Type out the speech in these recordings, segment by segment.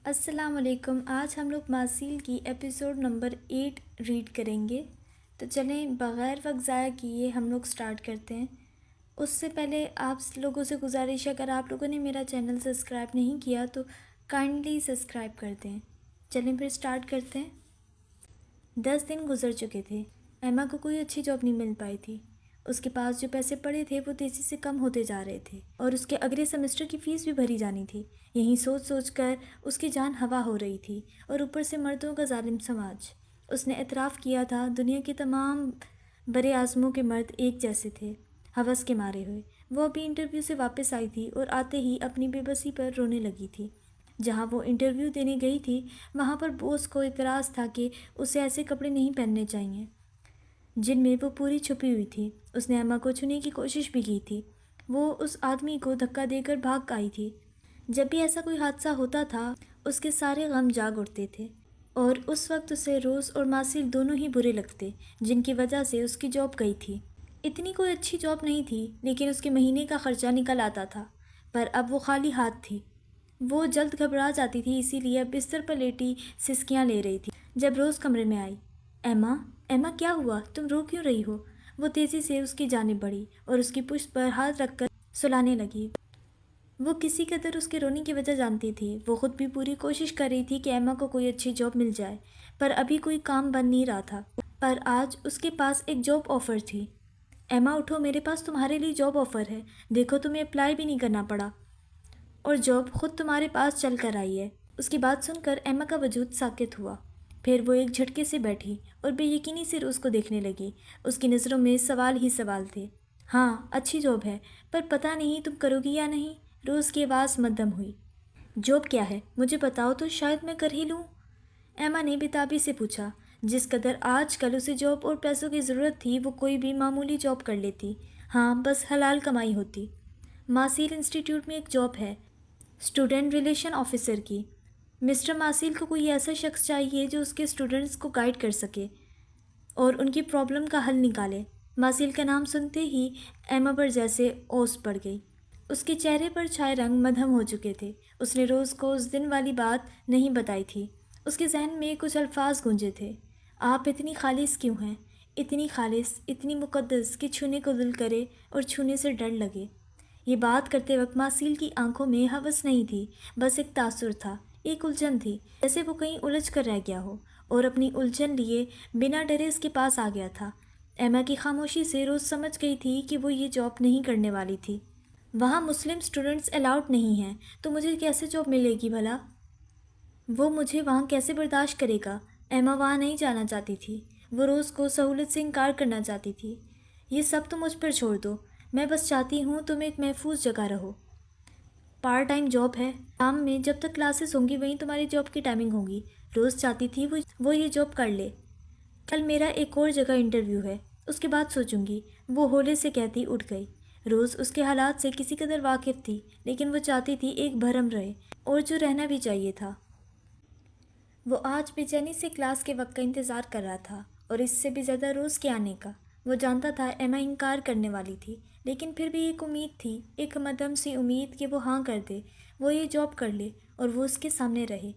السلام علیکم۔ آج ہم لوگ ماسیل کی ایپیسوڈ نمبر 8 ریڈ کریں گے، تو چلیں بغیر وقت ضائع کیے ہم لوگ سٹارٹ کرتے ہیں۔ اس سے پہلے آپ لوگوں سے گزارش ہے، اگر آپ لوگوں نے میرا چینل سبسکرائب نہیں کیا تو کائنڈلی سبسکرائب کر دیں۔ چلیں پھر سٹارٹ کرتے ہیں۔ 10 دن گزر چکے تھے، ایما کو کوئی اچھی جاب نہیں مل پائی تھی۔ اس کے پاس جو پیسے پڑے تھے وہ تیزی سے کم ہوتے جا رہے تھے اور اس کے اگلے سیمسٹر کی فیس بھی بھری جانی تھی۔ یہی سوچ سوچ کر اس کی جان ہوا ہو رہی تھی، اور اوپر سے مردوں کا ظالم سماج۔ اس نے اعتراف کیا تھا دنیا کے تمام برے عازموں کے مرد ایک جیسے تھے، ہوس کے مارے ہوئے۔ وہ ابھی انٹرویو سے واپس آئی تھی اور آتے ہی اپنی بے بسی پر رونے لگی تھی۔ جہاں وہ انٹرویو دینے گئی تھی وہاں پر بوس کو اعتراض تھا کہ اسے ایسے کپڑے نہیں پہننے چاہیے جن میں وہ پوری چھپی ہوئی تھی۔ اس نے ایما کو چھونے کی کوشش بھی کی تھی۔ وہ اس آدمی کو دھکا دے کر بھاگ آئی تھی۔ جب بھی ایسا کوئی حادثہ ہوتا تھا اس کے سارے غم جاگ اٹھتے تھے، اور اس وقت اسے روز اور ماسیل دونوں ہی برے لگتے، جن کی وجہ سے اس کی جاب گئی تھی۔ اتنی کوئی اچھی جاب نہیں تھی، لیکن اس کے مہینے کا خرچہ نکل آتا تھا، پر اب وہ خالی ہاتھ تھی۔ وہ جلد گھبرا جاتی تھی، اسی لیے اب بستر پر لیٹی سسکیاں لے رہی تھی۔ جب روز کمرے میں آئی، ایما ایما کیا ہوا؟ تم رو کیوں رہی ہو؟ وہ تیزی سے اس کی جانب بڑھی اور اس کی پشت پر ہاتھ رکھ کر سلانے لگی۔ وہ کسی قدر اس کے رونے کی وجہ جانتی تھی۔ وہ خود بھی پوری کوشش کر رہی تھی کہ ایما کو کوئی اچھی جاب مل جائے، پر ابھی کوئی کام بن نہیں رہا تھا۔ پر آج اس کے پاس ایک جاب آفر تھی۔ ایما اٹھو، میرے پاس تمہارے لیے جاب آفر ہے، دیکھو تمہیں اپلائی بھی نہیں کرنا پڑا اور جاب خود تمہارے پاس چل کر آئی ہے۔ اس کی بات سن کر ایما کا وجود ساکت ہوا۔ پھر وہ ایک جھٹکے سے بیٹھی اور بے یقینی سے روز کو دیکھنے لگی۔ اس کی نظروں میں سوال ہی سوال تھے۔ ہاں اچھی جاب ہے، پر پتہ نہیں تم کرو گی یا نہیں؟ روز کی آواز مدھم ہوئی۔ جاب کیا ہے مجھے بتاؤ تو شاید میں کر ہی لوں، ایما نے بےتابی سے پوچھا۔ جس قدر آج کل اسے جاب اور پیسوں کی ضرورت تھی وہ کوئی بھی معمولی جاب کر لیتی، ہاں بس حلال کمائی ہوتی۔ ماسیل انسٹیٹیوٹ میں ایک جاب ہے، اسٹوڈنٹ ریلیشن آفیسر کی۔ مسٹر ماسیل کو کوئی ایسا شخص چاہیے جو اس کے اسٹوڈنٹس کو گائیڈ کر سکے اور ان کی پرابلم کا حل نکالے۔ ماسیل کا نام سنتے ہی ایما پر جیسے اوس پڑ گئی۔ اس کے چہرے پر چھائے رنگ مدھم ہو چکے تھے۔ اس نے روز کو اس دن والی بات نہیں بتائی تھی۔ اس کے ذہن میں کچھ الفاظ گونجے تھے۔ آپ اتنی خالص کیوں ہیں؟ اتنی خالص، اتنی مقدس کہ چھونے کو دل کرے اور چھونے سے ڈر لگے۔ یہ بات کرتے وقت ماسیل کی آنکھوں میں ہوس نہیں تھی، بس ایک تاثر تھا، ایک الجھن تھی، جیسے وہ کہیں الجھ کر رہ گیا ہو اور اپنی الجھن لیے بنا ڈرے اس کے پاس آ گیا تھا۔ ایما کی خاموشی سے روز سمجھ گئی تھی کہ وہ یہ جاب نہیں کرنے والی تھی۔ وہاں مسلم اسٹوڈنٹس الاؤڈ نہیں ہیں، تو مجھے کیسے جاب ملے گی بھلا؟ وہ مجھے وہاں کیسے برداشت کرے گا؟ ایما وہاں نہیں جانا چاہتی تھی۔ وہ روز کو سہولت سے انکار کرنا چاہتی تھی۔ یہ سب تم مجھ پر چھوڑ دو، میں بس چاہتی ہوں تم ایک محفوظ جگہ رہو۔ پارٹ ٹائم جاب ہے، شام میں جب تک کلاسز ہوں گی وہیں تمہاری جاب کی ٹائمنگ ہوگی۔ روز چاہتی تھی وہ یہ جاب کر لے۔ کل میرا ایک اور جگہ انٹرویو ہے، اس کے بعد سوچوں گی، وہ ہولے سے کہتی اٹھ گئی۔ روز اس کے حالات سے کسی قدر واقف تھی، لیکن وہ چاہتی تھی ایک بھرم رہے، اور جو رہنا بھی چاہیے تھا۔ وہ آج بے چینی سے کلاس کے وقت کا انتظار کر رہا تھا، اور اس سے بھی زیادہ روز کے آنے کا۔ وہ جانتا تھا ایما انکار کرنے والی تھی، لیکن پھر بھی ایک امید تھی، ایک مدھم سی امید کہ وہ ہاں کر دے، وہ یہ جاب کر لے اور وہ اس کے سامنے رہے۔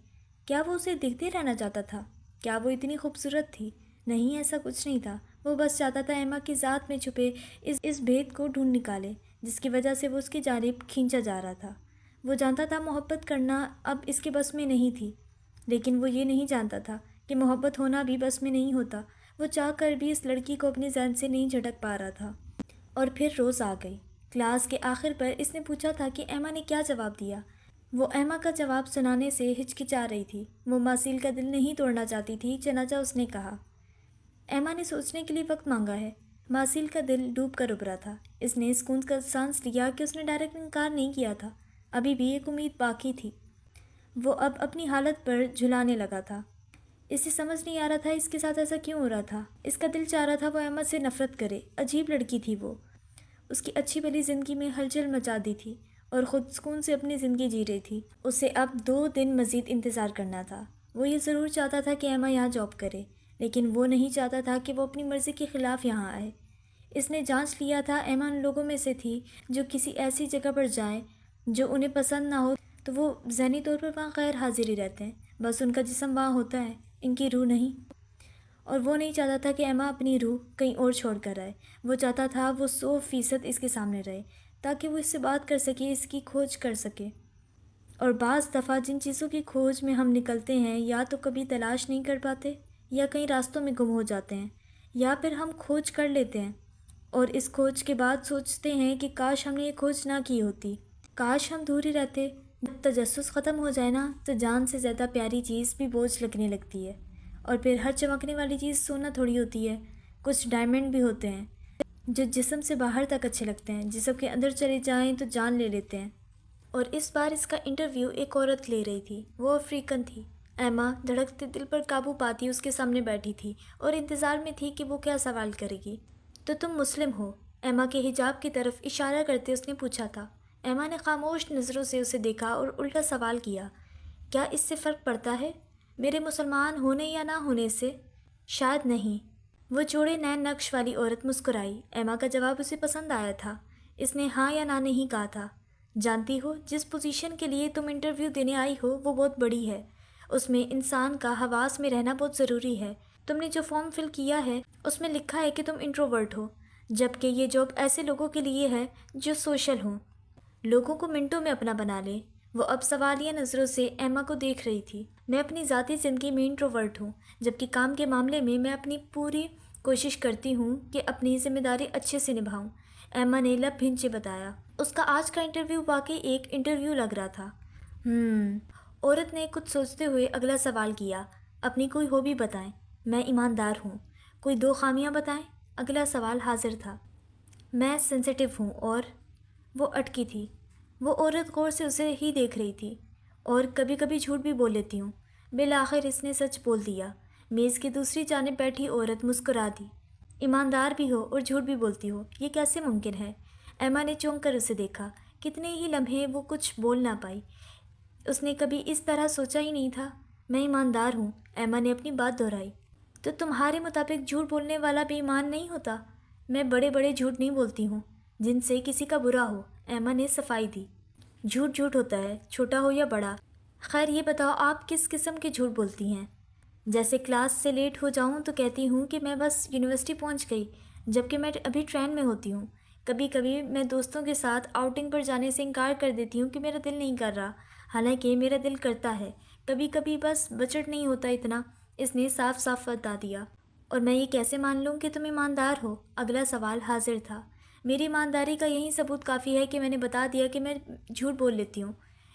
کیا وہ اسے دیکھتے رہنا چاہتا تھا؟ کیا وہ اتنی خوبصورت تھی؟ نہیں، ایسا کچھ نہیں تھا۔ وہ بس چاہتا تھا ایما کی ذات میں چھپے اس بھید کو ڈھونڈ نکالے جس کی وجہ سے وہ اس کی جانب کھینچا جا رہا تھا۔ وہ جانتا تھا محبت کرنا اب اس کے بس میں نہیں تھی، لیکن وہ یہ نہیں جانتا تھا کہ محبت ہونا بھی بس میں نہیں ہوتا۔ وہ چاہ کر بھی اس لڑکی کو اپنے ذہن سے نہیں جھٹک پا رہا تھا۔ اور پھر روز آ گئی۔ کلاس کے آخر پر اس نے پوچھا تھا کہ ایما نے کیا جواب دیا۔ وہ ایما کا جواب سنانے سے ہچکچا رہی تھی۔ وہ ماسیل کا دل نہیں توڑنا چاہتی تھی، چنانچہ اس نے کہا، ایما نے سوچنے کے لیے وقت مانگا ہے۔ ماسیل کا دل ڈوب کر ابھرا تھا۔ اس نے سکون کا سانس لیا کہ اس نے ڈائریکٹ انکار نہیں کیا تھا، ابھی بھی ایک امید باقی تھی۔ وہ اب اپنی حالت پر جھلانے لگا تھا۔ اسے سمجھ نہیں آ رہا تھا اس کے ساتھ ایسا کیوں ہو رہا تھا۔ اس کا دل چاہ رہا تھا وہ ایما سے نفرت کرے۔ عجیب لڑکی تھی وہ، اس کی اچھی بھلی زندگی میں ہلچل مچا دی تھی اور خود سکون سے اپنی زندگی جی رہی تھی۔ اسے اب 2 دن مزید انتظار کرنا تھا۔ وہ یہ ضرور چاہتا تھا کہ ایما یہاں جاب کرے، لیکن وہ نہیں چاہتا تھا کہ وہ اپنی مرضی کے خلاف یہاں آئے۔ اس نے جانچ لیا تھا ایما ان لوگوں میں سے تھی جو کسی ایسی جگہ پر جائیں جو انہیں پسند نہ ہو تو وہ ذہنی طور پر وہاں غیر حاضر ہی رہتے ہیں، بس ان کا جسم وہاں ہوتا ہے، ان کی روح نہیں۔ اور وہ نہیں چاہتا تھا کہ ایما اپنی روح کہیں اور چھوڑ کر آئے، وہ چاہتا تھا وہ 100% اس کے سامنے رہے تاکہ وہ اس سے بات کر سکے، اس کی کھوج کر سکے۔ اور بعض دفعہ جن چیزوں کی کھوج میں ہم نکلتے ہیں یا تو کبھی تلاش نہیں کر پاتے، یا کئی راستوں میں گم ہو جاتے ہیں، یا پھر ہم کھوج کر لیتے ہیں اور اس کھوج کے بعد سوچتے ہیں کہ کاش ہم نے یہ کھوج نہ کی ہوتی، کاش ہم دور ہی رہتے۔ جب تجسس ختم ہو جائے نا تو جان سے زیادہ پیاری چیز بھی بوجھ لگنے لگتی ہے۔ اور پھر ہر چمکنے والی چیز سونا تھوڑی ہوتی ہے، کچھ ڈائمنڈ بھی ہوتے ہیں جو جسم سے باہر تک اچھے لگتے ہیں، جسم کے اندر چلے جائیں تو جان لے لیتے ہیں۔ اور اس بار اس کا انٹرویو ایک عورت لے رہی تھی، وہ افریقن تھی۔ ایما دھڑکتے دل پر قابو پاتی اس کے سامنے بیٹھی تھی اور انتظار میں تھی کہ وہ کیا سوال کرے گی۔ تو تم مسلم ہو؟ ایما کے حجاب کی طرف اشارہ کرتے اس نے پوچھا تھا۔ ایما نے خاموش نظروں سے اسے دیکھا اور الٹا سوال کیا، کیا اس سے فرق پڑتا ہے میرے مسلمان ہونے یا نہ ہونے سے؟ شاید نہیں۔ وہ چوڑے نین نقش والی عورت مسکرائی۔ ایما کا جواب اسے پسند آیا تھا۔ اس نے ہاں یا نہ نہیں کہا تھا۔ جانتی ہو، جس پوزیشن کے لیے تم انٹرویو دینے آئی ہو وہ بہت بڑی ہے، اس میں انسان کا حواس میں رہنا بہت ضروری ہے۔ تم نے جو فارم فل کیا ہے اس میں لکھا ہے کہ تم انٹروورٹ ہو، جبکہ یہ جاب ایسے لوگوں کے لیے ہے جو سوشل ہوں، لوگوں کو منٹوں میں اپنا بنا لیں۔ وہ اب سوالیہ نظروں سے ایما کو دیکھ رہی تھی۔ میں اپنی ذاتی زندگی میں انٹروورٹ ہوں، جبکہ کام کے معاملے میں اپنی پوری کوشش کرتی ہوں کہ اپنی ذمہ داری اچھے سے نبھاؤں، ایما نے لب بھنچے بتایا۔ اس کا آج کا انٹرویو واقعی ایک انٹرویو لگ رہا تھا۔ عورت نے کچھ سوچتے ہوئے اگلا سوال کیا، اپنی کوئی ہابی بتائیں۔ میں ایماندار ہوں۔ کوئی 2 خامیاں بتائیں۔ اگلا سوال حاضر تھا۔ میں سینسیٹیو ہوں اور… وہ اٹکی تھی۔ وہ عورت غور سے اسے ہی دیکھ رہی تھی۔ اور کبھی کبھی جھوٹ بھی بول لیتی ہوں۔ بالآخر اس نے سچ بول دیا۔ میز کی دوسری جانب بیٹھی عورت مسکرا دی۔ ایماندار بھی ہو اور جھوٹ بھی بولتی ہو، یہ کیسے ممکن ہے؟ ایما نے چونک کر اسے دیکھا۔ کتنے ہی لمحے وہ کچھ بول نہ پائی۔ اس نے کبھی اس طرح سوچا ہی نہیں تھا۔ میں ایماندار ہوں، ایما نے اپنی بات دہرائی۔ تو تمہارے مطابق جھوٹ بولنے والا بے ایمان نہیں ہوتا؟ میں بڑے بڑے جھوٹ نہیں بولتی ہوں جن سے کسی کا برا ہو، ایما نے صفائی دی۔ جھوٹ جھوٹ ہوتا ہے، چھوٹا ہو یا بڑا۔ خیر یہ بتاؤ آپ کس قسم کے جھوٹ بولتی ہیں؟ جیسے کلاس سے لیٹ ہو جاؤں تو کہتی ہوں کہ میں بس یونیورسٹی پہنچ گئی، جبکہ میں ابھی ٹرین میں ہوتی ہوں۔ کبھی کبھی میں دوستوں کے ساتھ آؤٹنگ پر جانے سے انکار کر دیتی ہوں کہ میرا دل نہیں کر رہا، حالانکہ میرا دل کرتا ہے۔ کبھی کبھی بس بجٹ نہیں ہوتا اتنا، اس نے صاف صاف بتا دیا۔ اور میں یہ کیسے مان لوں کہ تم ایماندار ہو؟ اگلا سوال حاضر تھا۔ میری ایمانداری کا یہی ثبوت کافی ہے کہ میں نے بتا دیا کہ میں جھوٹ بول لیتی ہوں،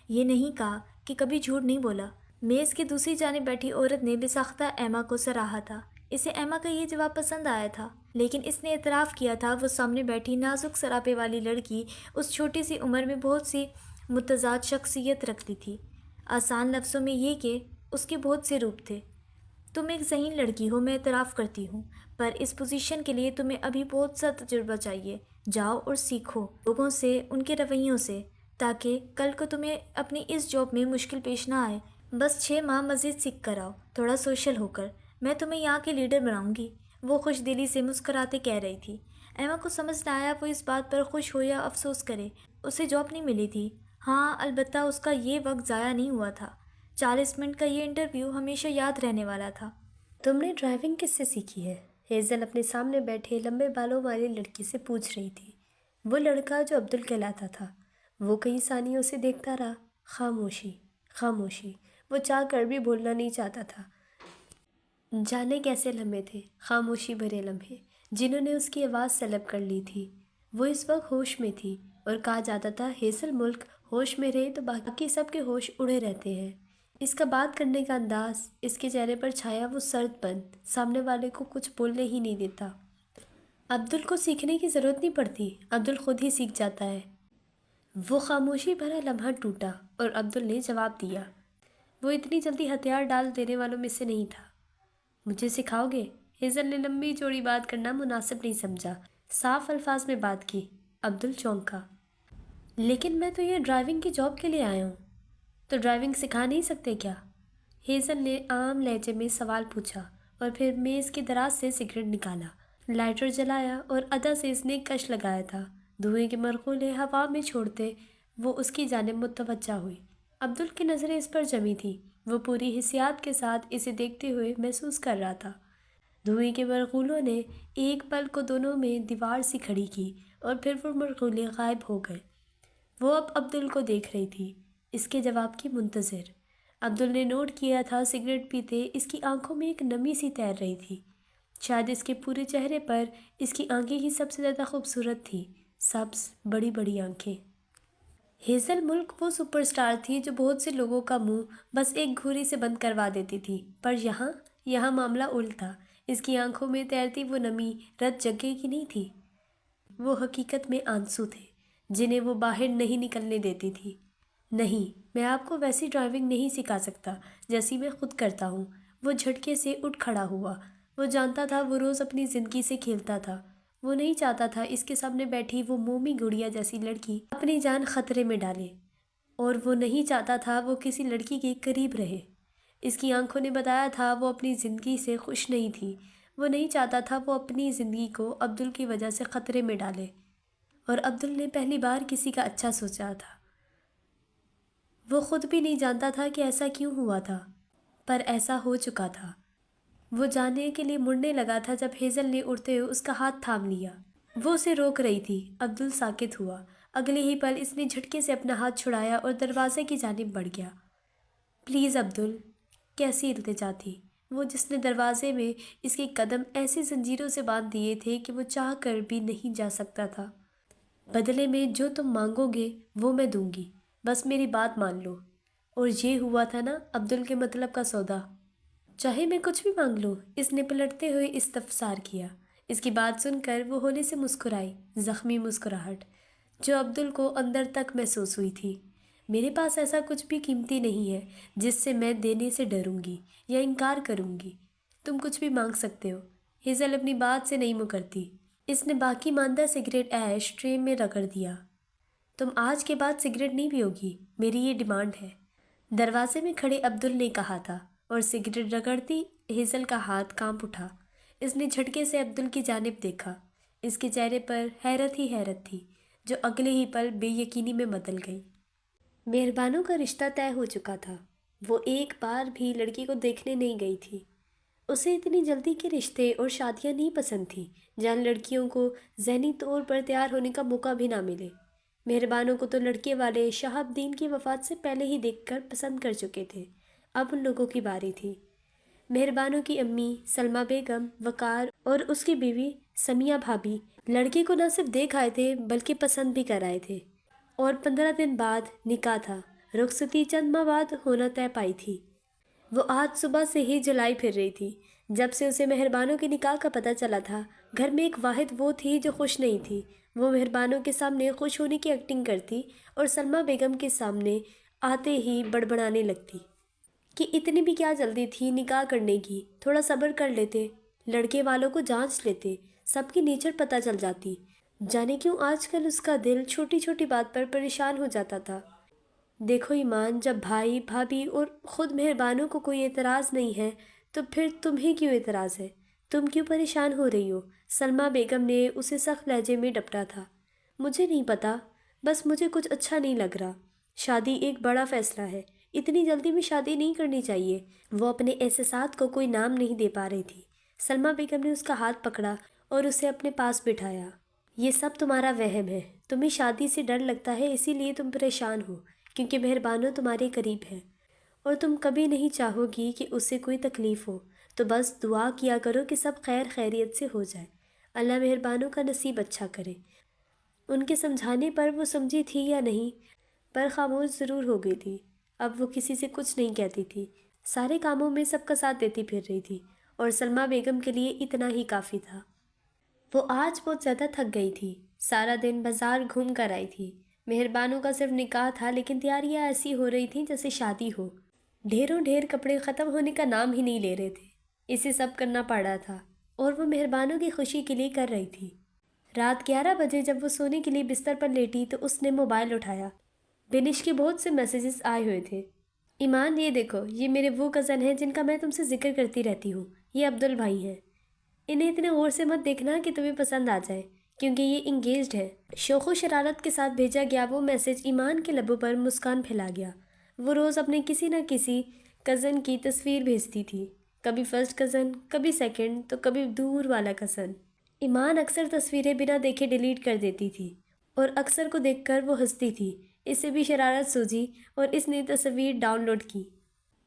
یہ نہیں کہا کہ کبھی جھوٹ نہیں بولا۔ میز کی دوسری جانب بیٹھی عورت نے بے ساختہ ایما کو سراہا تھا۔ اسے ایما کا یہ جواب پسند آیا تھا، لیکن اس نے اعتراف کیا تھا وہ سامنے بیٹھی نازک سراپے والی لڑکی اس چھوٹی سی عمر میں بہت سی متضاد شخصیت رکھتی تھی۔ آسان لفظوں میں یہ کہ اس کے بہت سے روپ تھے۔ تم ایک ذہین لڑکی ہو، میں اعتراف کرتی ہوں، پر اس پوزیشن کے لیے تمہیں ابھی بہت سا تجربہ چاہیے۔ جاؤ اور سیکھو لوگوں سے، ان کے رویوں سے، تاکہ کل کو تمہیں اپنی اس جاب میں مشکل پیش نہ آئے۔ بس 6 ماہ مزید سیکھ کر آؤ، تھوڑا سوشل ہو کر، میں تمہیں یہاں کے لیڈر بناؤں گی، وہ خوش دلی سے مسکراتے کہہ رہی تھی۔ ایما کو سمجھ نہ آیا وہ اس بات پر خوش ہو یا افسوس کرے۔ اسے جاب نہیں ملی تھی، ہاں البتہ اس کا یہ وقت ضائع نہیں ہوا تھا۔ 40 منٹ کا یہ انٹرویو ہمیشہ یاد رہنے والا تھا۔ تم نے ڈرائیونگ کس سے سیکھی ہے؟ ہیزل اپنے سامنے بیٹھے لمبے بالوں والی لڑکی سے پوچھ رہی تھی۔ وہ لڑکا جو عبدل کہلاتا تھا، وہ کئی ثانیوں سے دیکھتا رہا۔ خاموشی، خاموشی۔ وہ چاہ کر بھی بولنا نہیں چاہتا تھا۔ جانے کیسے لمحے تھے، خاموشی بھرے لمحے، جنہوں نے اس کی آواز سلب کر لی تھی۔ وہ اس وقت ہوش میں تھی، اور کہا جاتا تھا ہیزل ملک ہوش میں رہے تو باقی سب کے ہوش اڑے رہتے ہیں۔ اس کا بات کرنے کا انداز، اس کے چہرے پر چھایا وہ سرد پن، سامنے والے کو کچھ بولنے ہی نہیں دیتا۔ عبدل کو سیکھنے کی ضرورت نہیں پڑتی، عبدل خود ہی سیکھ جاتا ہے۔ وہ خاموشی بھرا لمحہ ٹوٹا اور عبدل نے جواب دیا۔ وہ اتنی جلدی ہتھیار ڈال دینے والوں میں سے نہیں تھا۔ مجھے سکھاؤ گے؟ ہیزل نے لمبی چوڑی بات کرنا مناسب نہیں سمجھا، صاف الفاظ میں بات کی۔ عبدل چونکا۔ لیکن میں تو یہ ڈرائیونگ کی جاب کے لیے آیا ہوں، تو ڈرائیونگ سکھا نہیں سکتے کیا؟ ہیزل نے عام لہجے میں سوال پوچھا، اور پھر میز کے دراز سے سگریٹ نکالا، لائٹر جلایا اور ادا سے اس نے کش لگایا تھا۔ دھوئیں کے مرغولے ہوا میں چھوڑتے وہ اس کی جانب متوجہ ہوئی۔ عبدل کی نظریں اس پر جمی تھیں۔ وہ پوری حسیات کے ساتھ اسے دیکھتے ہوئے محسوس کر رہا تھا۔ دھوئیں کے مرغولوں نے ایک پل کو دونوں میں دیوار سی کھڑی کی اور پھر وہ مرغولے غائب ہو گئے۔ وہ اب عبدل کو دیکھ رہی تھی، اس کے جواب کی منتظر۔ عبدل نے نوٹ کیا تھا سگریٹ پیتے اس کی آنکھوں میں ایک نمی سی تیر رہی تھی۔ شاید اس کے پورے چہرے پر اس کی آنکھیں ہی سب سے زیادہ خوبصورت تھیں، سبز بڑی بڑی آنکھیں۔ ہیزل ملک وہ سپر سٹار تھی جو بہت سے لوگوں کا منہ بس ایک گھوری سے بند کروا دیتی تھی، پر یہاں معاملہ الٹ تھا۔ اس کی آنکھوں میں تیرتی وہ نمی رت جگہ کی نہیں تھی، وہ حقیقت میں آنسو تھے جنہیں وہ باہر نہیں نکلنے دیتی تھی۔ نہیں، میں آپ کو ویسی ڈرائیونگ نہیں سکھا سکتا جیسی میں خود کرتا ہوں۔ وہ جھٹکے سے اٹھ کھڑا ہوا۔ وہ جانتا تھا وہ روز اپنی زندگی سے کھیلتا تھا۔ وہ نہیں چاہتا تھا اس کے سامنے بیٹھی وہ مومی گڑیا جیسی لڑکی اپنی جان خطرے میں ڈالے، اور وہ نہیں چاہتا تھا وہ کسی لڑکی کے قریب رہے۔ اس کی آنکھوں نے بتایا تھا وہ اپنی زندگی سے خوش نہیں تھی۔ وہ نہیں چاہتا تھا وہ اپنی زندگی کو عبدل کی وجہ سے خطرے میں ڈالے، اور عبدل نے پہلی بار کسی کا اچھا سوچا تھا۔ وہ خود بھی نہیں جانتا تھا کہ ایسا کیوں ہوا تھا، پر ایسا ہو چکا تھا۔ وہ جانے کے لیے مڑنے لگا تھا جب ہیزل نے اڑتے ہوئے اس کا ہاتھ تھام لیا۔ وہ اسے روک رہی تھی۔ عبدل ساکت ہوا۔ اگلے ہی پل اس نے جھٹکے سے اپنا ہاتھ چھڑایا اور دروازے کی جانب بڑھ گیا۔ پلیز عبدل، کیسی التجا تھی وہ جس نے دروازے میں اس کے قدم ایسی زنجیروں سے باندھ دیے تھے کہ وہ چاہ کر بھی نہیں جا سکتا تھا۔ بدلے میں جو تم مانگو گے وہ میں دوں گی، بس میری بات مان لو۔ اور یہ ہوا تھا نا عبدل کے مطلب کا سودا۔ چاہے میں کچھ بھی مانگ لوں، اس نے پلٹتے ہوئے استفسار کیا۔ اس کی بات سن کر وہ ہولے سے مسکرائی، زخمی مسکراہٹ جو عبدل کو اندر تک محسوس ہوئی تھی۔ میرے پاس ایسا کچھ بھی قیمتی نہیں ہے جس سے میں دینے سے ڈروں گی یا انکار کروں گی۔ تم کچھ بھی مانگ سکتے ہو۔ ہیزل اپنی بات سے نہیں مکرتی۔ اس نے باقی ماندہ سگریٹ ایش ٹرے میں رگڑ دیا۔ تم آج کے بعد سگریٹ نہیں پیو گی، میری یہ ڈیمانڈ ہے، دروازے میں کھڑے عبدل نے کہا تھا، اور سگریٹ رگڑتی ہیزل کا ہاتھ کانپ اٹھا۔ اس نے جھٹکے سے عبدل کی جانب دیکھا۔ اس کے چہرے پر حیرت ہی حیرت تھی جو اگلے ہی پل بے یقینی میں بدل گئی۔ مہربانوں کا رشتہ طے ہو چکا تھا۔ وہ ایک بار بھی لڑکی کو دیکھنے نہیں گئی تھی۔ اسے اتنی جلدی کے رشتے اور شادیاں نہیں پسند تھیں جہاں لڑکیوں کو ذہنی طور پر تیار ہونے کا موقع بھی نہ ملے۔ مہربانوں کو تو لڑکے والے شہاب الدین کی وفات سے پہلے ہی دیکھ کر پسند کر چکے تھے۔ اب ان لوگوں کی باری تھی۔ مہربانوں کی امی سلمہ بیگم، وقار اور اس کی بیوی سمیہ بھابی لڑکے کو نہ صرف دیکھ آئے تھے بلکہ پسند بھی کر آئے تھے، اور 15 دن بعد نکاح تھا۔ رخصتی چند ماہ بعد ہونا طے پائی تھی۔ وہ آج صبح سے ہی جلائی پھر رہی تھی۔ جب سے اسے مہربانوں کے نکاح کا پتہ چلا تھا، گھر میں ایک واحد وہ تھی جو خوش نہیں تھی۔ وہ مہربانوں کے سامنے خوش ہونے کی ایکٹنگ کرتی اور سلمہ بیگم کے سامنے آتے ہی بڑبڑانے لگتی کہ اتنی بھی کیا جلدی تھی نکاح کرنے کی، تھوڑا صبر کر لیتے، لڑکے والوں کو جانچ لیتے، سب کی نیچر پتہ چل جاتی۔ جانے کیوں آج کل اس کا دل چھوٹی چھوٹی بات پر پریشان ہو جاتا تھا۔ دیکھو ایمان، جب بھائی بھابھی اور خود مہربانوں کو کوئی اعتراض نہیں ہے تو پھر تمہیں کیوں اعتراض ہے؟ تم کیوں پریشان ہو رہی ہو؟ سلمہ بیگم نے اسے سخت لہجے میں ڈپٹا تھا۔ مجھے نہیں پتا، بس مجھے کچھ اچھا نہیں لگ رہا۔ شادی ایک بڑا فیصلہ ہے، اتنی جلدی میں شادی نہیں کرنی چاہیے۔ وہ اپنے احساسات کو کوئی نام نہیں دے پا رہی تھی۔ سلمہ بیگم نے اس کا ہاتھ پکڑا اور اسے اپنے پاس بٹھایا۔ یہ سب تمہارا وہم ہے۔ تمہیں شادی سے ڈر لگتا ہے، اسی لیے تم پریشان ہو، کیونکہ مہربانوں تمہارے قریب ہے اور تم کبھی نہیں چاہو گی کہ اسے کوئی تکلیف ہو۔ تو بس دعا کیا کرو کہ سب خیر خیریت سے ہو جائے۔ اللہ مہربانوں کا نصیب اچھا کرے۔ ان کے سمجھانے پر وہ سمجھی تھی یا نہیں، پر خاموش ضرور ہو گئی تھی۔ اب وہ کسی سے کچھ نہیں کہتی تھی، سارے کاموں میں سب کا ساتھ دیتی پھر رہی تھی، اور سلمہ بیگم کے لیے اتنا ہی کافی تھا۔ وہ آج بہت زیادہ تھک گئی تھی، سارا دن بازار گھوم کر آئی تھی۔ مہربانوں کا صرف نکاح تھا، لیکن تیاریاں ایسی ہو رہی تھیں جیسے شادی ہو۔ ڈھیروں ڈھیر کپڑے ختم ہونے کا نام ہی نہیں لے رہے تھے۔ اسے سب کرنا پڑ رہا تھا، اور وہ مہربانوں کی خوشی کے لیے کر رہی تھی۔ رات 11 بجے جب وہ سونے کے لیے بستر پر لیٹی تو اس نے موبائل اٹھایا۔ بینش کے بہت سے میسیجز آئے ہوئے تھے۔ ایمان، یہ دیکھو، یہ میرے وہ کزن ہیں جن کا میں تم سے ذکر کرتی رہتی ہوں۔ یہ عبدل بھائی ہیں۔ انہیں اتنے غور سے مت دیکھنا کہ تمہیں پسند آ جائے، کیونکہ یہ انگیجڈ ہے۔ شوق و شرارت کے ساتھ بھیجا گیا وہ میسیج ایمان کے لبوں پر مسکان پھیلا گیا۔ وہ روز اپنے کسی نہ کسی کزن کی تصویر بھیجتی تھی، کبھی فرسٹ کزن، کبھی سیکنڈ، تو کبھی دور والا کزن۔ ایمان اکثر تصویریں بنا دیکھے ڈیلیٹ کر دیتی تھی اور اکثر کو دیکھ کر وہ ہنستی تھی۔ اسے بھی شرارت سوجی اور اس نے تصویر ڈاؤن لوڈ کی،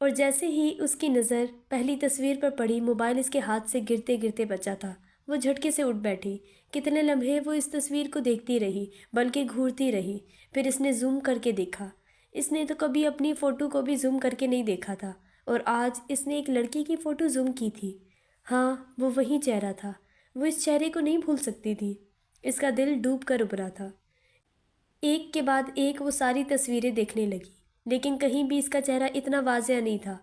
اور جیسے ہی اس کی نظر پہلی تصویر پر پڑی، موبائل اس کے ہاتھ سے گرتے گرتے بچا تھا۔ وہ جھٹکے سے اٹھ بیٹھی۔ کتنے لمحے وہ اس تصویر کو دیکھتی رہی، بلکہ گھورتی رہی۔ پھر اس نے زوم کر کے دیکھا۔ اس نے تو کبھی اپنی فوٹو کو بھی زوم کر کے نہیں دیکھا تھا، اور آج اس نے ایک لڑکی کی فوٹو زوم کی تھی۔ ہاں، وہ وہی چہرہ تھا۔ وہ اس چہرے کو نہیں بھول سکتی تھی۔ اس کا دل ڈوب کر ابھرا تھا۔ ایک کے بعد ایک وہ ساری تصویریں دیکھنے لگی، لیکن کہیں بھی اس کا چہرہ اتنا واضح نہیں تھا۔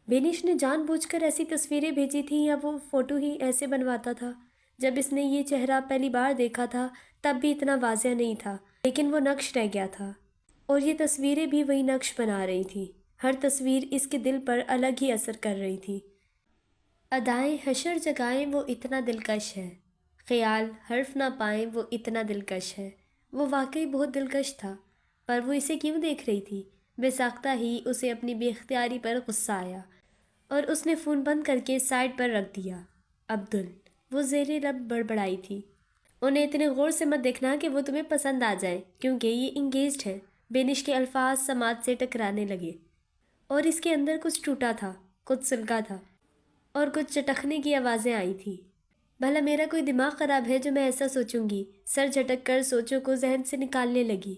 بینش نے جان بوجھ کر ایسی تصویریں بھیجی تھیں یا وہ فوٹو ہی ایسے بنواتا تھا؟ جب اس نے یہ چہرہ پہلی بار دیکھا تھا تب بھی اتنا واضح نہیں تھا، لیکن وہ نقش رہ گیا تھا، اور یہ تصویریں بھی وہی نقش بنا رہی تھیں۔ ہر تصویر اس کے دل پر الگ ہی اثر کر رہی تھی۔ ادائیں حشر جگائیں وہ اتنا دلکش ہے، خیال حرف نہ پائیں وہ اتنا دلکش ہے۔ وہ واقعی بہت دلکش تھا، پر وہ اسے کیوں دیکھ رہی تھی؟ بے ساختہ ہی اسے اپنی بے اختیاری پر غصہ آیا، اور اس نے فون بند کر کے سائڈ پر رکھ دیا۔ عبدل، وہ زیر لب بڑبڑائی تھی، انہیں اتنے غور سے مت دیکھنا کہ وہ تمہیں پسند آ جائیں، کیونکہ یہ انگیجڈ ہے۔ بینش کے الفاظ سماعت سے ٹکرانے لگے، اور اس کے اندر کچھ ٹوٹا تھا، کچھ سلگا تھا، اور کچھ چٹکنے کی آوازیں آئی تھیں۔ بھلا میرا کوئی دماغ خراب ہے جو میں ایسا سوچوں گی؟ سر جھٹک کر سوچوں کو ذہن سے نکالنے لگی۔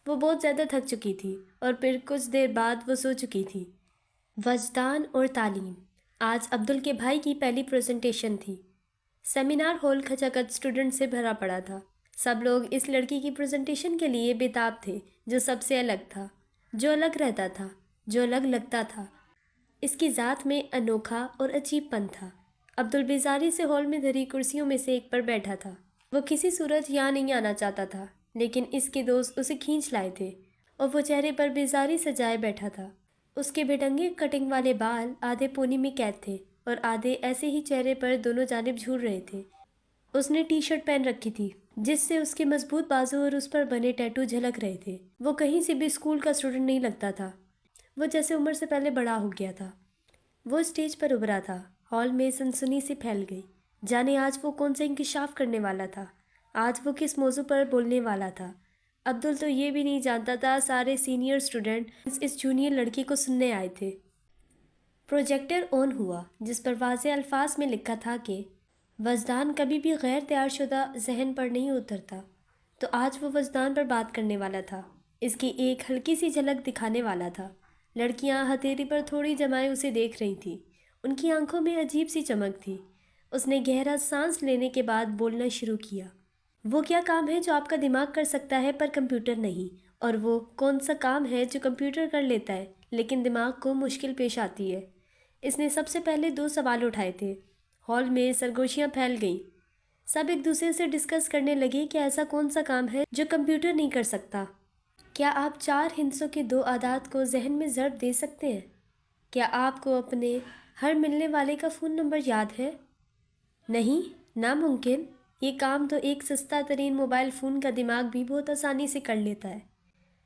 وہ بہت زیادہ تھک چکی تھی، اور پھر کچھ دیر بعد وہ سو چکی تھی۔ وجدان اور تعلیم۔ آج عبدل کے بھائی کی پہلی پریزنٹیشن تھی۔ سیمینار ہال کھچا کھچ اسٹوڈنٹ سے بھرا پڑا تھا۔ سب لوگ اس لڑکی کی پریزنٹیشن کے لیے بے تاب تھے، جو سب سے الگ تھا، جو الگ رہتا تھا، جو الگ لگتا تھا۔ اس کی ذات میں انوکھا اور عجیب پن تھا۔ عبدل بیزاری سے ہال میں دھری کرسیوں میں سے ایک پر بیٹھا تھا۔ وہ کسی صورت یہاں نہیں آنا چاہتا تھا، لیکن اس کے دوست اسے کھینچ لائے تھے، اور وہ چہرے پر بیزاری سجائے بیٹھا تھا۔ اس کے بھیڈنگے کٹنگ والے بال آدھے پونی میں قید تھے، اور آدھے ایسے ہی چہرے پر دونوں جانب جھول رہے تھے۔ اس نے ٹی شرٹ پہن رکھی تھی، جس سے اس کے مضبوط بازو اور اس پر بنے ٹیٹو جھلک رہے تھے۔ وہ کہیں سے بھی اسکول کا اسٹوڈنٹ نہیں لگتا تھا، وہ جیسے عمر سے پہلے بڑا ہو گیا تھا۔ وہ اسٹیج پر ابھرا تھا۔ ہال میں سنسنی سی پھیل گئی۔ جانے آج وہ کون سے انکشاف کرنے والا تھا، آج وہ کس موضوع پر بولنے والا تھا۔ عبدل تو یہ بھی نہیں جانتا تھا سارے سینئر اسٹوڈنٹ اس جونیئر لڑکی کو سننے آئے تھے۔ پروجیکٹر آن ہوا، جس پر واضح الفاظ میں لکھا تھا کہ وجدان کبھی بھی غیر تیار شدہ ذہن پر نہیں اترتا۔ تو آج وہ وجدان پر بات کرنے والا تھا، اس کی ایک ہلکی سی جھلک دکھانے والا تھا۔ لڑکیاں ہتھیلی پر تھوڑی جمائے اسے دیکھ رہی تھیں، ان کی آنکھوں میں عجیب سی چمک تھی۔ اس نے گہرا سانس لینے کے بعد بولنا شروع کیا۔ وہ کیا کام ہے جو آپ کا دماغ کر سکتا ہے پر کمپیوٹر نہیں؟ اور وہ کون سا کام ہے جو کمپیوٹر کر لیتا ہے لیکن دماغ کو مشکل پیش آتی ہے؟ اس نے سب سے پہلے 2 سوال اٹھائے تھے۔ ہال میں سرگوشیاں پھیل گئیں۔ سب ایک دوسرے سے ڈسکس کرنے لگے کہ ایسا کون سا کام ہے جو کمپیوٹر نہیں کر سکتا۔ کیا آپ 4 ہندسوں کے 2 اعداد کو ذہن میں ضرب دے سکتے ہیں؟ کیا آپ کو اپنے ہر ملنے والے کا فون نمبر یاد ہے؟ نہیں، ناممکن۔ یہ کام تو ایک سستا ترین موبائل فون کا دماغ بھی بہت آسانی سے کر لیتا ہے۔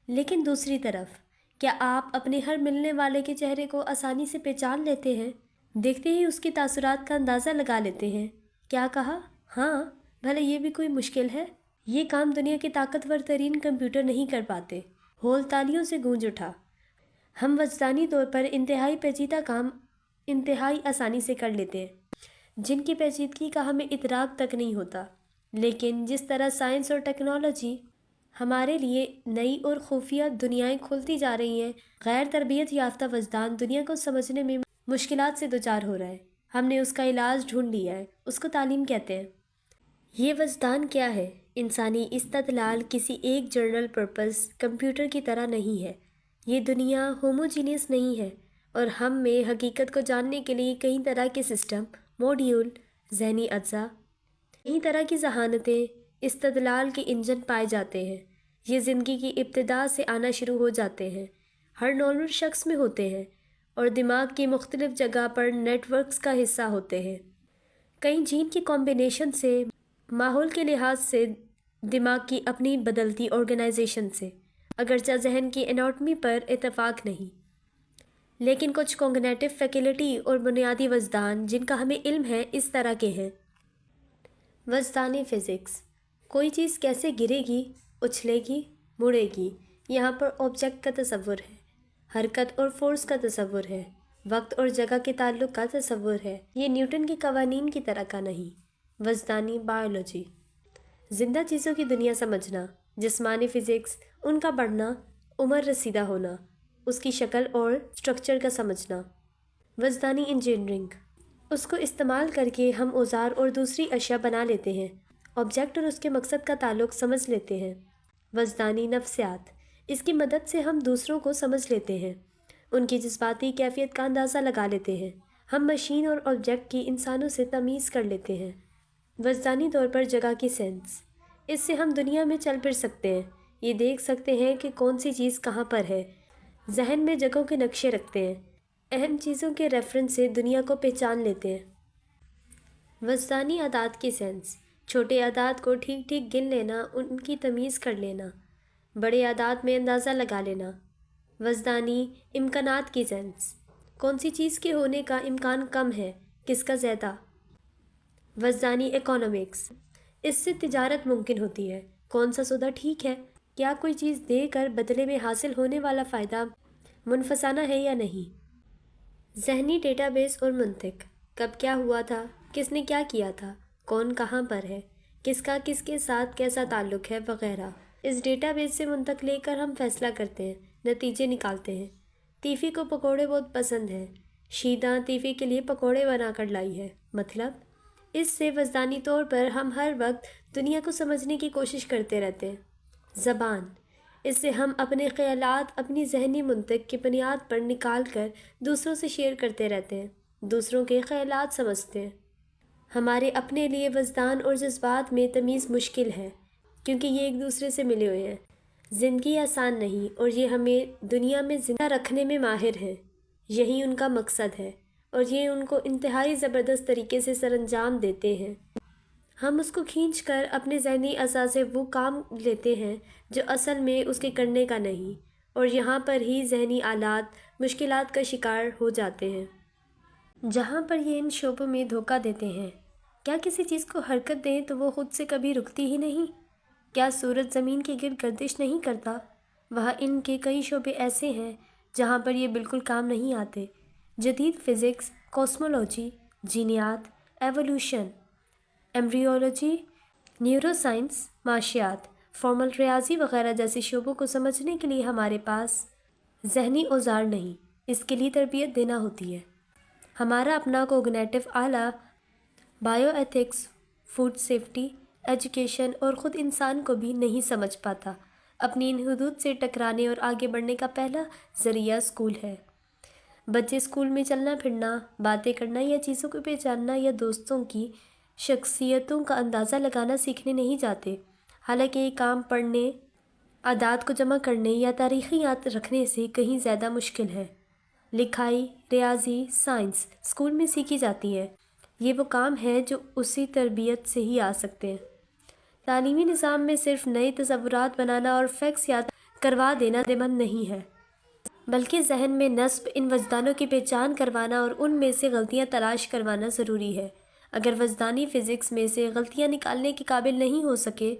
لیکن دوسری طرف، کیا آپ اپنے ہر ملنے والے کے چہرے کو آسانی سے پہچان لیتے ہیں؟ دیکھتے ہی اس کے تاثرات کا اندازہ لگا لیتے ہیں؟ کیا کہا؟ ہاں، بھلا یہ بھی کوئی مشکل ہے؟ یہ کام دنیا کے طاقتور ترین کمپیوٹر نہیں کر پاتے۔ ہال تالیوں سے گونج اٹھا۔ ہم وجدانی طور پر انتہائی پیچیدہ کام انتہائی آسانی سے کر لیتے ہیں، جن کی پیچیدگی کا ہمیں ادراک تک نہیں ہوتا۔ لیکن جس طرح سائنس اور ٹیکنالوجی ہمارے لیے نئی اور خفیہ دنیائیں کھولتی جا رہی ہیں، غیر تربیت یافتہ وجدان دنیا کو سمجھنے میں مشکلات سے دوچار ہو رہا ہے۔ ہم نے اس کا علاج ڈھونڈ لیا ہے، اس کو تعلیم کہتے ہیں۔ یہ وجدان کیا ہے؟ انسانی استدلال کسی ایک جنرل پرپز کمپیوٹر کی طرح نہیں ہے۔ یہ دنیا ہوموجینئس نہیں ہے، اور ہم میں حقیقت کو جاننے کے لیے کئی طرح کے سسٹم، موڈیول، ذہنی اجزاء، کئی طرح کی ذہانتیں، استدلال کے انجن پائے جاتے ہیں۔ یہ زندگی کی ابتدا سے آنا شروع ہو جاتے ہیں، ہر نارمل شخص میں ہوتے ہیں، اور دماغ کی مختلف جگہ پر نیٹ ورکس کا حصہ ہوتے ہیں۔ کئی جین کی کمبینیشن سے، ماحول کے لحاظ سے، دماغ کی اپنی بدلتی آرگنائزیشن سے، اگرچہ ذہن کی اناٹمی پر اتفاق نہیں۔ لیکن کچھ کوگنیٹو فیکلٹی اور بنیادی وجدان جن کا ہمیں علم ہے اس طرح کے ہیں۔ وجدانی فزکس، کوئی چیز کیسے گرے گی، اچھلے گی، مڑے گی، یہاں پر آبجیکٹ کا تصور ہے، حرکت اور فورس کا تصور ہے، وقت اور جگہ کے تعلق کا تصور ہے، یہ نیوٹن کے قوانین کی طرح کا نہیں۔ وجدانی بائیولوجی، زندہ چیزوں کی دنیا سمجھنا۔ جسمانی فزکس، ان کا بڑھنا، عمر رسیدہ ہونا، اس کی شکل اور سٹرکچر کا سمجھنا۔ وجدانی انجینئرنگ، اس کو استعمال کر کے ہم اوزار اور دوسری اشیاء بنا لیتے ہیں، آبجیکٹ اور اس کے مقصد کا تعلق سمجھ لیتے ہیں۔ وجدانی نفسیات، اس کی مدد سے ہم دوسروں کو سمجھ لیتے ہیں، ان کی جذباتی کیفیت کا اندازہ لگا لیتے ہیں، ہم مشین اور آبجیکٹ کی انسانوں سے تمیز کر لیتے ہیں۔ وجدانی طور پر جگہ کی سینس، اس سے ہم دنیا میں چل پھر سکتے ہیں، یہ دیکھ سکتے ہیں کہ کون سی چیز کہاں پر ہے، ذہن میں جگہوں کے نقشے رکھتے ہیں، اہم چیزوں کے ریفرنس سے دنیا کو پہچان لیتے ہیں۔ وجدانی اعداد کی سینس، چھوٹے اعداد کو ٹھیک ٹھیک گن لینا، ان کی تمیز کر لینا، بڑے اعداد میں اندازہ لگا لینا۔ وجدانی امکانات کی سینس، کون سی چیز کے ہونے کا امکان کم ہے، کس کا زیادہ۔ وجدانی اکنامکس، اس سے تجارت ممکن ہوتی ہے، کون سا سودا ٹھیک ہے، کیا کوئی چیز دے کر بدلے میں حاصل ہونے والا فائدہ منفسانہ ہے یا نہیں۔ ذہنی ڈیٹا بیس اور منطق، کب کیا ہوا تھا، کس نے کیا کیا تھا، کون کہاں پر ہے، کس کا کس کے ساتھ کیسا تعلق ہے وغیرہ۔ اس ڈیٹا بیس سے منطق لے کر ہم فیصلہ کرتے ہیں، نتیجے نکالتے ہیں۔ تیفی کو پکوڑے بہت پسند ہیں، شیدہ تیفی کے لیے پکوڑے بنا کر لائی ہے، مطلب اس سے وجدانی طور پر ہم ہر وقت دنیا کو سمجھنے کی کوشش کرتے رہتے ہیں۔ زبان، اس سے ہم اپنے خیالات اپنی ذہنی منطق کی بنیاد پر نکال کر دوسروں سے شیئر کرتے رہتے ہیں، دوسروں کے خیالات سمجھتے ہیں۔ ہمارے اپنے لیے وجدان اور جذبات میں تمیز مشکل ہے کیونکہ یہ ایک دوسرے سے ملے ہوئے ہیں۔ زندگی آسان نہیں اور یہ ہمیں دنیا میں زندہ رکھنے میں ماہر ہیں، یہی ان کا مقصد ہے اور یہ ان کو انتہائی زبردست طریقے سے سر انجام دیتے ہیں۔ ہم اس کو کھینچ کر اپنے ذہنی اعضاء سے وہ کام لیتے ہیں جو اصل میں اس کے کرنے کا نہیں، اور یہاں پر ہی ذہنی آلات مشکلات کا شکار ہو جاتے ہیں۔ جہاں پر یہ ان شعبوں میں دھوکہ دیتے ہیں، کیا کسی چیز کو حرکت دیں تو وہ خود سے کبھی رکتی ہی نہیں؟ کیا سورج زمین کے گرد گردش نہیں کرتا؟ وہاں ان کے کئی شعبے ایسے ہیں جہاں پر یہ بالکل کام نہیں آتے۔ جدید فزکس، کاسمولوجی، جینیات، ایوولوشن، ایمبریولوجی، نیورو سائنس، معاشیات، فارمل ریاضی وغیرہ جیسے شعبوں کو سمجھنے کے لیے ہمارے پاس ذہنی اوزار نہیں، اس کے لیے تربیت دینا ہوتی ہے۔ ہمارا اپنا کوگنیٹو آلہ bio ethics, food safety, education اور خود انسان کو بھی نہیں سمجھ پاتا۔ اپنی ان حدود سے ٹکرانے اور آگے بڑھنے کا پہلا ذریعہ اسکول ہے۔ بچے اسکول میں چلنا پھرنا، باتیں کرنا یا چیزوں کو پہچاننا یا دوستوں کی شخصیتوں کا اندازہ لگانا سیکھنے نہیں جاتے، حالانکہ یہ کام پڑھنے، اعداد کو جمع کرنے یا تاریخی یاد رکھنے سے کہیں زیادہ مشکل ہے۔ لکھائی، ریاضی، سائنس اسکول میں سیکھی جاتی ہے، یہ وہ کام ہے جو اسی تربیت سے ہی آ سکتے ہیں۔ تعلیمی نظام میں صرف نئے تصورات بنانا اور فیکٹس یاد کروا دینا فائدہ مند نہیں ہے، بلکہ ذہن میں نصب ان وجدانوں کی پہچان کروانا اور ان میں سے غلطیاں تلاش کروانا ضروری ہے۔ اگر وجدانی فزکس میں سے غلطیاں نکالنے کے قابل نہیں ہو سکے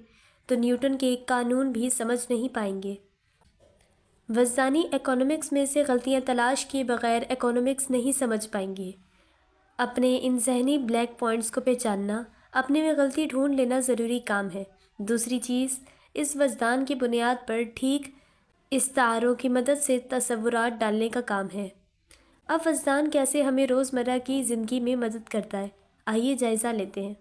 تو نیوٹن کے ایک قانون بھی سمجھ نہیں پائیں گے۔ وجدانی اکنامکس میں سے غلطیاں تلاش کیے بغیر اکنامکس نہیں سمجھ پائیں گے۔ اپنے ان ذہنی بلیک پوائنٹس کو پہچاننا، اپنے میں غلطی ڈھونڈ لینا ضروری کام ہے۔ دوسری چیز، اس وجدان کی بنیاد پر ٹھیک استعاروں کی مدد سے تصورات ڈالنے کا کام ہے۔ اب وجدان کیسے ہمیں روزمرہ کی زندگی میں مدد کرتا ہے، آئیے جائزہ لیتے ہیں۔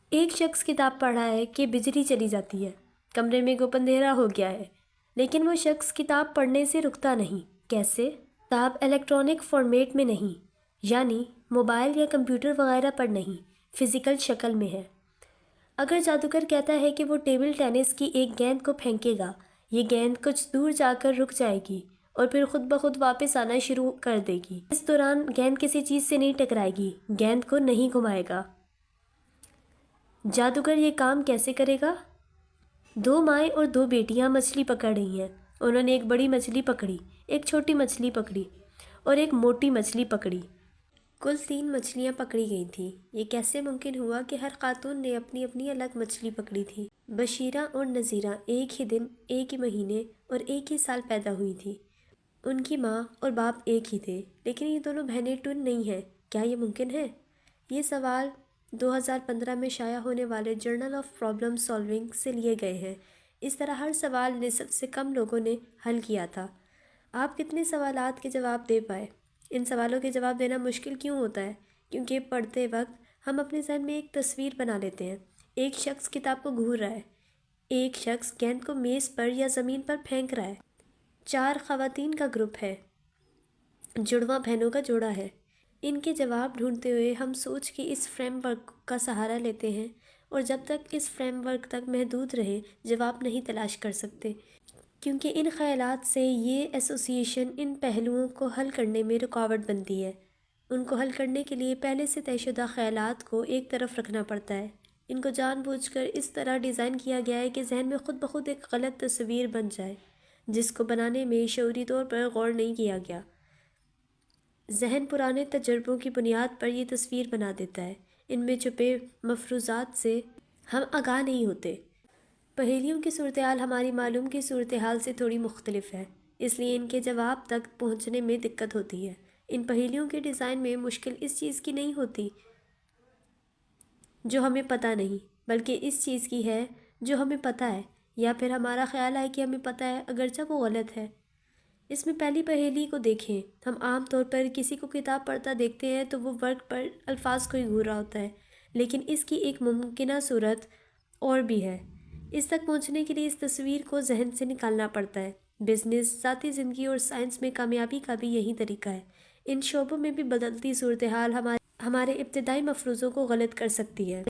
ایک شخص کتاب پڑھ رہا ہے کہ بجلی چلی جاتی ہے، کمرے میں گپ اندھیرا ہو گیا ہے، لیکن وہ شخص کتاب پڑھنے سے رکتا نہیں۔ کیسے؟ کتاب الیکٹرانک فارمیٹ میں نہیں، یعنی موبائل یا کمپیوٹر وغیرہ پر نہیں، فزیکل شکل میں ہے۔ اگر جادوگر کہتا ہے کہ وہ ٹیبل ٹینس کی ایک گیند کو پھینکے گا، یہ گیند کچھ دور جا کر رک جائے گی اور پھر خود بخود واپس آنا شروع کر دے گی۔ اس دوران گیند کسی چیز سے نہیں ٹکرائے گی، گیند کو نہیں گھمائے گا۔ جادوگر یہ کام کیسے کرے گا؟ دو مائیں اور دو بیٹیاں مچھلی پکڑ رہی ہیں، انہوں نے ایک بڑی مچھلی پکڑی، ایک چھوٹی مچھلی پکڑی، اور ایک موٹی مچھلی پکڑی۔ کل 3 مچھلیاں پکڑی گئی تھیں۔ یہ کیسے ممکن ہوا کہ ہر خاتون نے اپنی اپنی الگ مچھلی پکڑی تھی؟ بشیرہ اور نذیرہ ایک ہی دن، ایک ہی مہینے اور ایک ہی سال پیدا ہوئی تھیں۔ ان کی ماں اور باپ ایک ہی تھے، لیکن یہ دونوں بہنیں ٹون نہیں ہیں۔ کیا یہ ممکن ہے؟ یہ سوال 2015 میں شائع ہونے والے جرنل آف پرابلم سالونگ سے لیے گئے ہیں۔ اس طرح ہر سوال نصف سے کم لوگوں نے حل کیا تھا۔ آپ کتنے سوالات کے جواب دے پائے؟ ان سوالوں کے جواب دینا مشکل کیوں ہوتا ہے؟ کیونکہ پڑھتے وقت ہم اپنے ذہن میں ایک تصویر بنا لیتے ہیں۔ ایک شخص کتاب کو گھور رہا ہے، ایک شخص گیند کو میز پر یا زمین پر پھینک رہا ہے، 4 خواتین کا گروپ ہے، جڑواں بہنوں کا جوڑا ہے۔ ان کے جواب ڈھونڈتے ہوئے ہم سوچ کے اس فریم ورک کا سہارا لیتے ہیں، اور جب تک اس فریم ورک تک محدود رہیں جواب نہیں تلاش کر سکتے، کیونکہ ان خیالات سے یہ ایسوسی ایشن ان پہلوؤں کو حل کرنے میں رکاوٹ بنتی ہے۔ ان کو حل کرنے کے لیے پہلے سے طے شدہ خیالات کو ایک طرف رکھنا پڑتا ہے۔ ان کو جان بوجھ کر اس طرح ڈیزائن کیا گیا ہے کہ ذہن میں خود بخود ایک غلط تصویر بن جائے، جس کو بنانے میں شعوری طور پر غور نہیں کیا گیا۔ ذہن پرانے تجربوں کی بنیاد پر یہ تصویر بنا دیتا ہے۔ ان میں چھپے مفروضات سے ہم آگاہ نہیں ہوتے۔ پہیلیوں کی صورتحال ہماری معلوم کی صورتحال سے تھوڑی مختلف ہے، اس لیے ان کے جواب تک پہنچنے میں دقت ہوتی ہے۔ ان پہیلیوں کے ڈیزائن میں مشکل اس چیز کی نہیں ہوتی جو ہمیں پتہ نہیں، بلکہ اس چیز کی ہے جو ہمیں پتہ ہے، یا پھر ہمارا خیال ہے کہ ہمیں پتہ ہے اگرچہ وہ غلط ہے۔ اس میں پہلی پہیلی کو دیکھیں۔ ہم عام طور پر کسی کو کتاب پڑھتا دیکھتے ہیں تو وہ ورق پر الفاظ کو ہی گھور رہا ہوتا ہے، لیکن اس کی ایک ممکنہ صورت اور بھی ہے۔ اس تک پہنچنے کے لیے اس تصویر کو ذہن سے نکالنا پڑتا ہے۔ بزنس، ذاتی زندگی اور سائنس میں کامیابی کا بھی یہی طریقہ ہے۔ ان شعبوں میں بھی بدلتی صورتحال ہمارے ابتدائی مفروضوں کو غلط کر سکتی ہے۔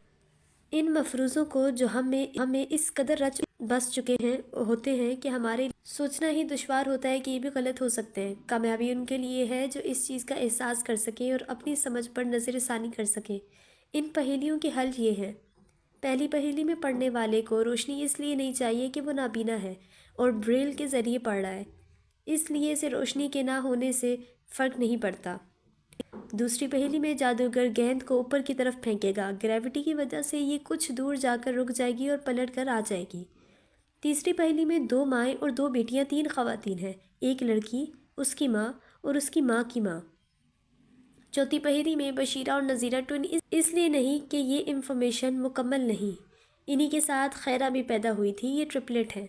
ان مفروضوں کو جو ہمیں اس قدر رچ بس چکے ہوتے ہیں کہ ہمارے سوچنا ہی دشوار ہوتا ہے کہ یہ بھی غلط ہو سکتے ہیں۔ کامیابی ان کے لیے ہے جو اس چیز کا احساس کر سکیں اور اپنی سمجھ پر نظر ثانی کر سکیں۔ ان پہیلیوں کے حل یہ ہیں۔ پہلی پہیلی میں پڑھنے والے کو روشنی اس لیے نہیں چاہیے کہ وہ نابینا ہے اور بریل کے ذریعے پڑھ رہا ہے، اس لیے اسے روشنی کے نہ ہونے سے فرق نہیں پڑتا۔ دوسری پہیلی میں جادوگر گیند کو اوپر کی طرف پھینکے گا، گریوٹی کی وجہ سے یہ کچھ دور جا کر رک جائے گی اور پلٹ کر آ جائے گی۔ تیسری پہیلی میں 2 مائیں اور 2 بیٹیاں 3 خواتین ہیں، ایک لڑکی، اس کی ماں اور اس کی ماں کی ماں۔ چوتھی پہیلی میں بشیرہ اور نذیرہ ٹون اس لیے نہیں کہ یہ انفارمیشن مکمل نہیں، انہی کے ساتھ خیرہ بھی پیدا ہوئی تھی، یہ ٹرپلٹ ہیں۔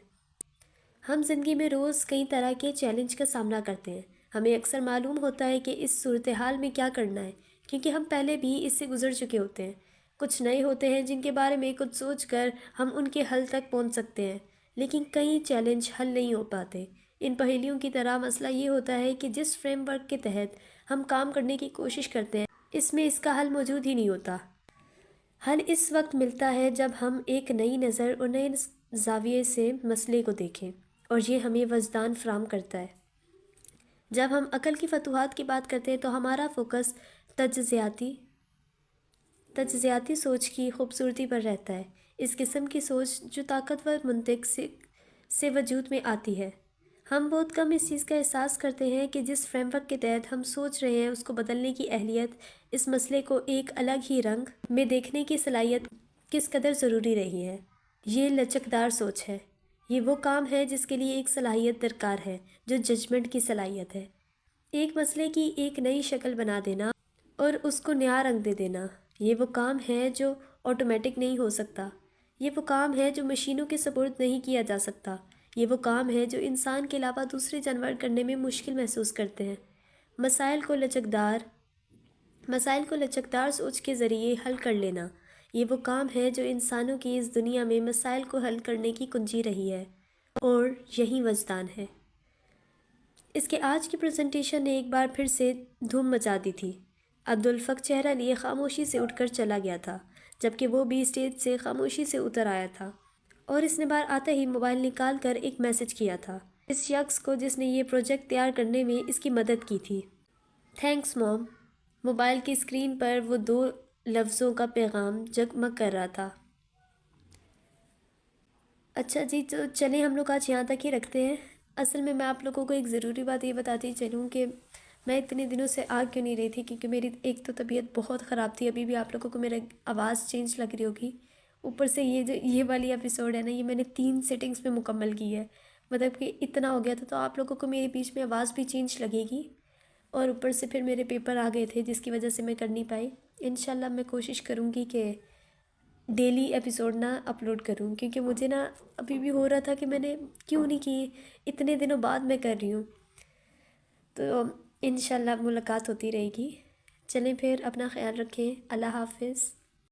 ہم زندگی میں روز کئی طرح کے چیلنج کا سامنا کرتے ہیں۔ ہمیں اکثر معلوم ہوتا ہے کہ اس صورتحال میں کیا کرنا ہے، کیونکہ ہم پہلے بھی اس سے گزر چکے ہوتے ہیں۔ کچھ نئے ہوتے ہیں جن کے بارے میں کچھ سوچ کر ہم ان کے حل تک پہنچ سکتے ہیں، لیکن کئی چیلنج حل نہیں ہو پاتے۔ ان پہیلیوں کی طرح مسئلہ یہ ہوتا ہے کہ جس فریم ورک کے تحت ہم کام کرنے کی کوشش کرتے ہیں، اس میں اس کا حل موجود ہی نہیں ہوتا۔ حل اس وقت ملتا ہے جب ہم ایک نئی نظر اور نئے زاویے سے مسئلے کو دیکھیں، اور یہ ہمیں وجدان فراہم کرتا ہے۔ جب ہم عقل کی فتوحات کی بات کرتے ہیں تو ہمارا فوکس تجزیاتی سوچ کی خوبصورتی پر رہتا ہے، اس قسم کی سوچ جو طاقتور منطق سے وجود میں آتی ہے۔ ہم بہت کم اس چیز کا احساس کرتے ہیں کہ جس فریم ورک کے تحت ہم سوچ رہے ہیں اس کو بدلنے کی اہلیت، اس مسئلے کو ایک الگ ہی رنگ میں دیکھنے کی صلاحیت کس قدر ضروری رہی ہے۔ یہ لچکدار سوچ ہے۔ یہ وہ کام ہے جس کے لیے ایک صلاحیت درکار ہے جو ججمنٹ کی صلاحیت ہے۔ ایک مسئلے کی ایک نئی شکل بنا دینا اور اس کو نیا رنگ دے دینا، یہ وہ کام ہے جو آٹومیٹک نہیں ہو سکتا۔ یہ وہ کام ہے جو مشینوں کے سپرد نہیں کیا جا سکتا۔ یہ وہ کام ہے جو انسان کے علاوہ دوسرے جانور کرنے میں مشکل محسوس کرتے ہیں۔ مسائل کو لچکدار سوچ کے ذریعے حل کر لینا، یہ وہ کام ہے جو انسانوں کی اس دنیا میں مسائل کو حل کرنے کی کنجی رہی ہے، اور یہی وجدان ہے۔ اس کے آج کی پریزنٹیشن نے ایک بار پھر سے دھوم مچا دی تھی۔ عبدالفق چہرہ لیے خاموشی سے اٹھ کر چلا گیا تھا، جبکہ وہ بھی اسٹیج سے خاموشی سے اتر آیا تھا، اور اس نے باہر آتے ہی موبائل نکال کر ایک میسج کیا تھا اس شخص کو جس نے یہ پروجیکٹ تیار کرنے میں اس کی مدد کی تھی۔ تھینکس موم۔ موبائل کی اسکرین پر وہ 2 لفظوں کا پیغام جگمگ کر رہا تھا۔ اچھا جی، تو چلیں ہم لوگ آج یہاں تک ہی رکھتے ہیں۔ اصل میں آپ لوگوں کو ایک ضروری بات یہ بتاتی چلوں کہ میں اتنے دنوں سے آ کیوں نہیں رہی تھی کیونکہ میری ایک تو طبیعت بہت خراب تھی، ابھی بھی آپ لوگوں کو میرا آواز چینج لگ رہی ہوگی، اوپر سے یہ والی ایپیسوڈ ہے نا، یہ میں نے 3 سیٹنگز میں مکمل کی ہے، مطلب کہ اتنا ہو گیا تھا، تو آپ لوگوں کو میرے بیچ میں آواز بھی چینج لگے گی، اور اوپر سے پھر میرے پیپر آ گئے تھے جس کی وجہ سے میں کر نہیں پائی۔ انشاءاللہ میں کوشش کروں گی کہ ڈیلی ایپیسوڈ نہ اپلوڈ کروں، کیونکہ مجھے نا ابھی بھی ہو رہا تھا کہ میں نے کیوں نہیں کی، اتنے دنوں بعد میں کر رہی ہوں، تو انشاءاللہ ملاقات ہوتی رہے گی۔ چلیں پھر اپنا خیال رکھیں، اللہ حافظ۔